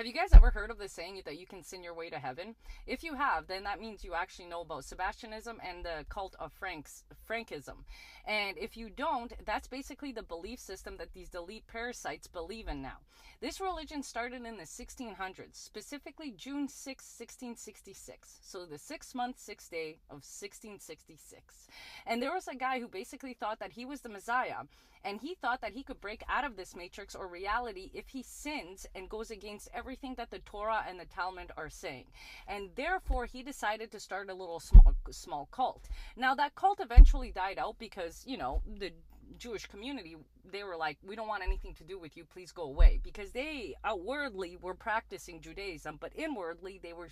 Have you guys ever heard of the saying that you can sin your way to heaven? If you have, then that means you actually know about Sebastianism and the cult of Frankism. And if you don't, that's basically the belief system that these elite parasites believe in now. This religion started in the 1600s, specifically June 6, 1666. So the 6th month, 6th day of 1666. And there was a guy who basically thought that he was the Messiah. And he thought that he could break out of this matrix or reality if he sins and goes against everything that the Torah and the Talmud are saying. And therefore, he decided to start a little small cult. Now, that cult eventually died out because, the Jewish community, they were like, we don't want anything to do with you, please go away, because they outwardly were practicing Judaism, but inwardly they were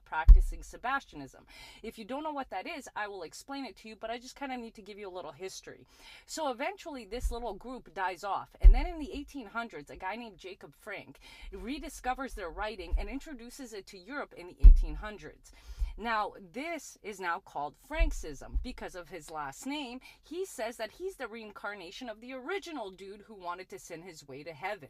practicing Sebastianism. If you don't know what that is, I will explain it to you, but I just kind of need to give you a little history. So eventually this little group dies off, and then in the 1800s, a guy named Jacob Frank rediscovers their writing and introduces it to Europe in the 1800s. Now, this is now called Frankism because of his last name. He says that he's the reincarnation of the original dude who wanted to sin his way to heaven.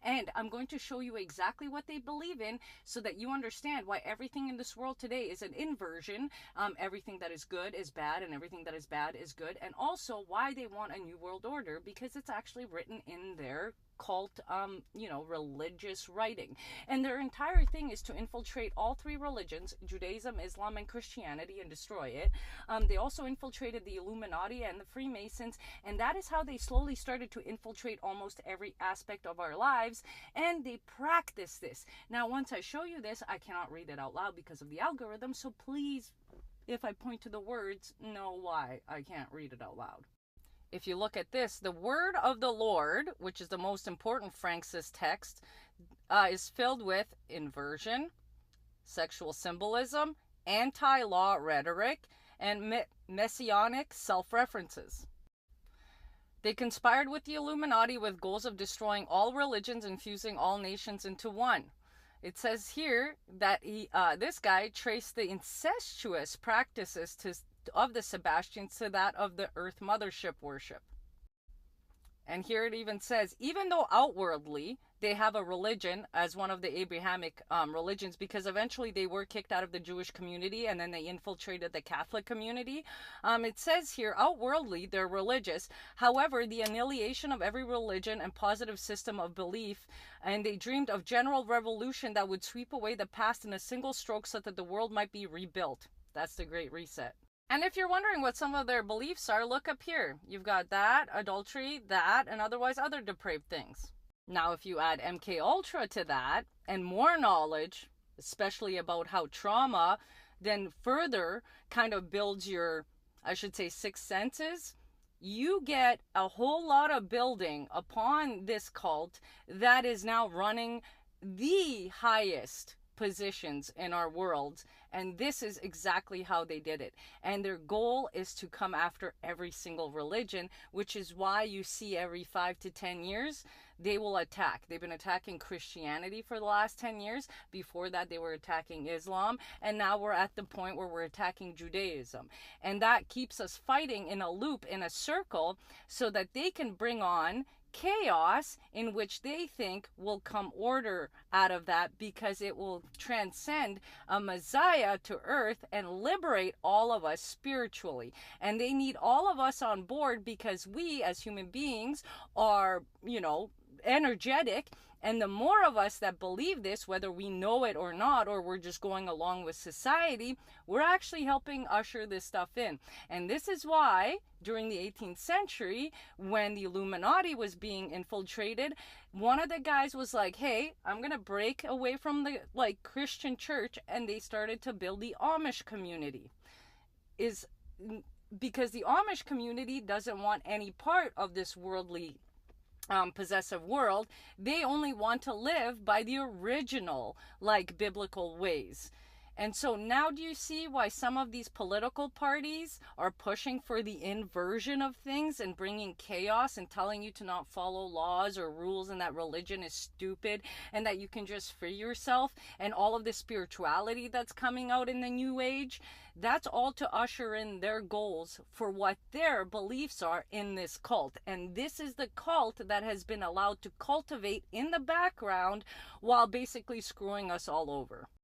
And I'm going to show you exactly what they believe in so that you understand why everything in this world today is an inversion. Everything that is good is bad and everything that is bad is good. And also why they want a new world order, because it's actually written in their cult, religious writing. And their entire thing is to infiltrate all three religions, Judaism, Islam, and Christianity, and destroy it. They also infiltrated the Illuminati and the Freemasons, and that is how they slowly started to infiltrate almost every aspect of our lives, and they practice this. Now, once I show you this, I cannot read it out loud because of the algorithm, so please, if I point to the words, know why I can't read it out loud. If you look at this, the word of the Lord, which is the most important Frankist text, is filled with inversion, sexual symbolism, anti-law rhetoric, and messianic self-references. They conspired with the Illuminati with goals of destroying all religions and fusing all nations into one. It says here that this guy traced the incestuous practices of the Sebastians to that of the Earth Mothership worship. And here it even says, even though outwardly they have a religion as one of the Abrahamic religions, because eventually they were kicked out of the Jewish community and then they infiltrated the Catholic community. It says here, outwardly they're religious. However, the annihilation of every religion and positive system of belief, and they dreamed of general revolution that would sweep away the past in a single stroke so that the world might be rebuilt. That's the Great Reset. And if you're wondering what some of their beliefs are, look up here. You've got that, adultery, that, and otherwise other depraved things. Now, if you add MK Ultra to that, and more knowledge, especially about how trauma then further kind of builds your, I should say, sixth senses, you get a whole lot of building upon this cult that is now running the highest positions in our world, and this is exactly how they did it. And their goal is to come after every single religion, which is why you see every 5 to 10 years they will attack. They've been attacking Christianity for the last 10 years. Before that they were attacking Islam, and now we're at the point where we're attacking Judaism. And that keeps us fighting in a loop, in a circle, so that they can bring on chaos, in which they think will come order out of that, because it will transcend a Messiah to earth and liberate all of us spiritually. And they need all of us on board, because we as human beings are, energetic. And the more of us that believe this, whether we know it or not, or we're just going along with society, we're actually helping usher this stuff in. And this is why during the 18th century, when the Illuminati was being infiltrated, one of the guys was like, hey, I'm going to break away from the Christian church. And they started to build the Amish community. Because the Amish community doesn't want any part of this worldly possessive world. They only want to live by the original biblical ways. And so now do you see why some of these political parties are pushing for the inversion of things and bringing chaos and telling you to not follow laws or rules, and that religion is stupid and that you can just free yourself, and all of the spirituality that's coming out in the new age? That's all to usher in their goals for what their beliefs are in this cult. And this is the cult that has been allowed to cultivate in the background while basically screwing us all over.